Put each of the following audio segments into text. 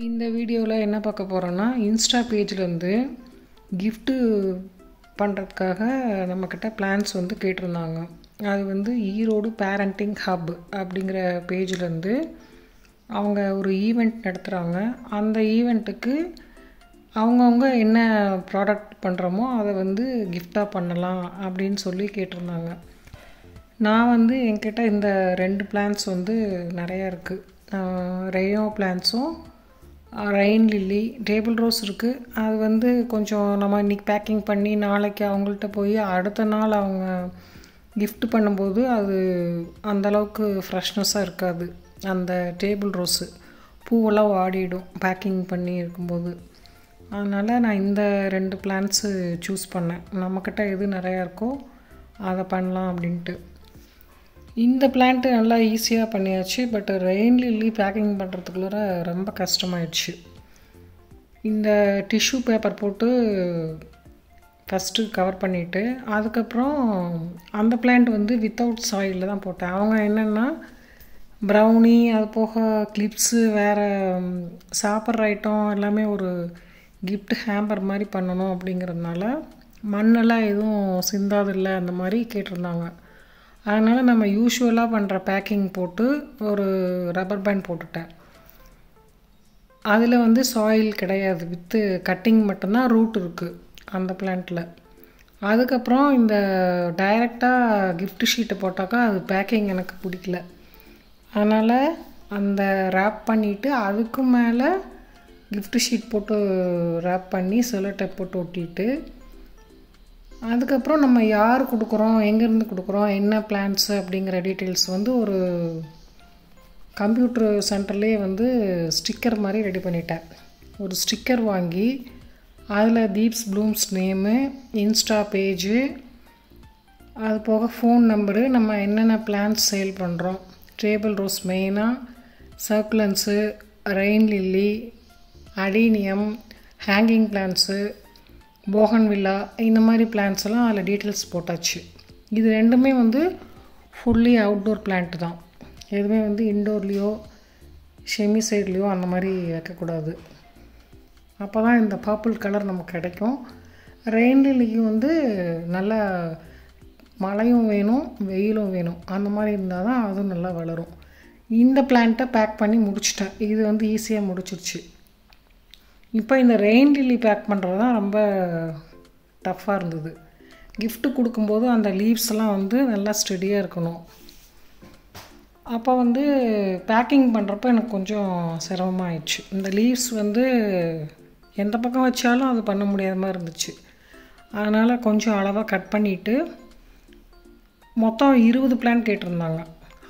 இந்த வீடியோவில் என்ன பார்க்க போகிறோன்னா, இன்ஸ்டா பேஜ்லேருந்து கிஃப்ட்டு பண்ணுறதுக்காக நம்மக்கிட்ட பிளான்ஸ் வந்து கேட்டிருந்தாங்க. அது வந்து ஈரோடு பேரண்டிங் ஹப் அப்படிங்கிற பேஜ்லேருந்து அவங்க ஒரு ஈவெண்ட் நடத்துகிறாங்க. அந்த ஈவெண்ட்டுக்கு அவங்கவுங்க என்ன ப்ராடக்ட் பண்ணுறோமோ அதை வந்து கிஃப்டாக பண்ணலாம் அப்படின்னு சொல்லி கேட்டிருந்தாங்க. நான் வந்து என்கிட்ட இந்த 2 பிளான்ஸ் வந்து நிறையா இருக்குது. ரெயோ பிளான்ஸும் ரெயின் லில்லி டேபிள் ரோஸ் இருக்குது. அது வந்து கொஞ்சம் நம்ம இன்றைக்கி பேக்கிங் பண்ணி நாளைக்கு அவங்கள்ட்ட போய் அடுத்த நாள் அவங்க கிஃப்ட் பண்ணும்போது அது அந்தளவுக்கு ஃப்ரெஷ்னஸாக இருக்காது. அந்த டேபிள் ரோஸு பூவெல்லாம் வாடிடும் பேக்கிங் பண்ணி இருக்கும்போது. அதனால் நான் இந்த 2 பிளான்ஸு சூஸ் பண்ணேன். நம்மக்கிட்ட எது நிறையா இருக்கோ அதை பண்ணலாம் அப்படின்ட்டு. இந்த பிளான்ட்டு நல்லா ஈஸியாக பண்ணியாச்சு. பட் ரெயின் லில்லி பேக்கிங் பண்ணுறதுக்குள்ளார ரொம்ப கஷ்டமாயிடுச்சு. இந்த டிஷ்யூ பேப்பர் போட்டு ஃபஸ்ட்டு கவர் பண்ணிவிட்டு அதுக்கப்புறம் அந்த பிளான்ட் வந்து வித்தவுட் சாயிலில் தான் போட்டேன். அவங்க என்னென்னா ப்ரௌனி அது போக கிளிப்ஸு வேறு சாப்பிட்ற ஐட்டம் எல்லாமே ஒரு கிஃப்ட் ஹேம்பர் மாதிரி பண்ணணும் அப்படிங்கிறதுனால மண்ணெல்லாம் எதுவும் சிந்தாதில்லை அந்த மாதிரி கேட்டிருந்தாங்க. அதனால் நம்ம யூஷுவலாக பண்ணுற பேக்கிங் போட்டு ஒரு ரப்பர் பேண்ட் போட்டுட்டேன். அதில் வந்து சாயில் கிடையாது, வித்து கட்டிங் மட்டும்தான் ரூட் இருக்குது அந்த பிளான்ட்டில். அதுக்கப்புறம் இந்த டைரெக்டாக கிஃப்ட் ஷீட்டை போட்டாக்கா அது பேக்கிங் எனக்கு பிடிக்கல. அதனால் அந்த ரேப் பண்ணிவிட்டு அதுக்கு மேலே கிஃப்ட் ஷீட் போட்டு ரேப் பண்ணி செல்லோ டேப் போட்டு ஒட்டிட்டு அதுக்கப்புறம் நம்ம யார் கொடுக்குறோம், எங்கேருந்து கொடுக்குறோம், என்ன பிளான்ஸு அப்படிங்கிற டீட்டெயில்ஸ் வந்து ஒரு கம்ப்யூட்டர் சென்டர்லேயே வந்து ஸ்டிக்கர் மாதிரி ரெடி பண்ணிட்டேன். ஒரு ஸ்டிக்கர் வாங்கி அதில் Deep's blooms name, insta page, அது போக ஃபோன் நம்பரு, நம்ம என்னென்ன பிளான்ஸ் சேல் பண்ணுறோம், டேபிள் ரோஸ் மெயினாக, succulents, rain lily, adenium, hanging plants, bougainvillea, இந்த மாதிரி பிளான்ஸ் எல்லாம் அதில் டீட்டெயில்ஸ் போட்டாச்சு. இது ரெண்டுமே வந்து ஃபுல்லி அவுட்டோர் பிளான்ட் தான். எதுவுமே வந்து இன்டோர்லேயோ ஷெமி சைட்லேயோ அந்த மாதிரி வைக்கக்கூடாது. அப்போ தான் இந்த பர்பிள் கலர் நமக்கு கிடைக்கும். ரெயின் லில்லிக்கு வந்து நல்லா மழையும் வேணும் வெயிலும் வேணும், அந்த மாதிரி இருந்தால் தான் அதுவும் நல்லா வளரும். இந்த பிளான்ட்டை பேக் பண்ணி முடிச்சிட்டேன். இது வந்து ஈஸியாக முடிச்சிருச்சு. இப்போ இந்த ரெயின் லில்லி பேக் பண்ணுறது தான் ரொம்ப டஃப்பாக இருந்தது. கிஃப்ட்டு கொடுக்கும்போது அந்த லீவ்ஸ்லாம் வந்து நல்லா ஸ்டெடியாக இருக்கணும். அப்போ வந்து பேக்கிங் பண்ணுறப்ப எனக்கு கொஞ்சம் சிரமமாகிடுச்சு. இந்த லீவ்ஸ் வந்து எந்த பக்கம் வச்சாலும் அது பண்ண முடியாத மாதிரி இருந்துச்சு. அதனால் கொஞ்சம் அளவாக கட் பண்ணிவிட்டு மொத்தம் 20 பிளான்ட் கேட்டிருந்தாங்க.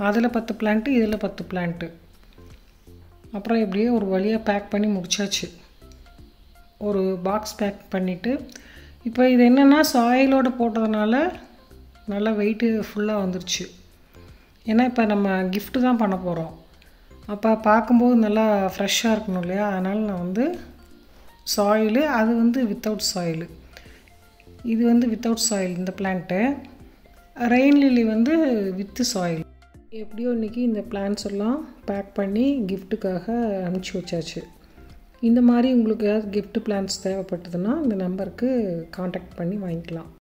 அதில் 10 பிளான்ட்டு, இதில் 10 பிளான்ட்டு. அப்புறம் எப்படியே ஒரு வழியாக பேக் பண்ணி முடிச்சாச்சு. ஒரு பாக்ஸ் பேக் பண்ணிவிட்டு இப்போ இது என்னென்னா சாயிலோடு போட்டதுனால நல்லா வெயிட்டு ஃபுல்லாக வந்துருச்சு. ஏன்னா இப்போ நம்ம கிஃப்ட்டு தான் பண்ண போகிறோம். அப்போ பார்க்கும்போது நல்லா ஃப்ரெஷ்ஷாக இருக்கணும் இல்லையா? அதனால் நான் வந்து சாயிலு, அது வந்து வித்தவுட் சாயிலு, இது வந்து வித்தவுட் சாயில் இந்த பிளான்ட்டு. ரெயின் லில்லி வந்து வித்து சாயில். எப்படியோ இன்றைக்கி இந்த பிளான்ஸ் எல்லாம் பேக் பண்ணி கிஃப்ட்டுக்காக அனுப்பிச்சி வச்சாச்சு. இந்த மாதிரி உங்களுக்கு ஏதாவது கிஃப்ட் பிளான்ஸ் தேவைப்பட்டதுன்னா இந்த நம்பருக்கு காண்டாக்ட் பண்ணி வாங்கிக்கலாம்.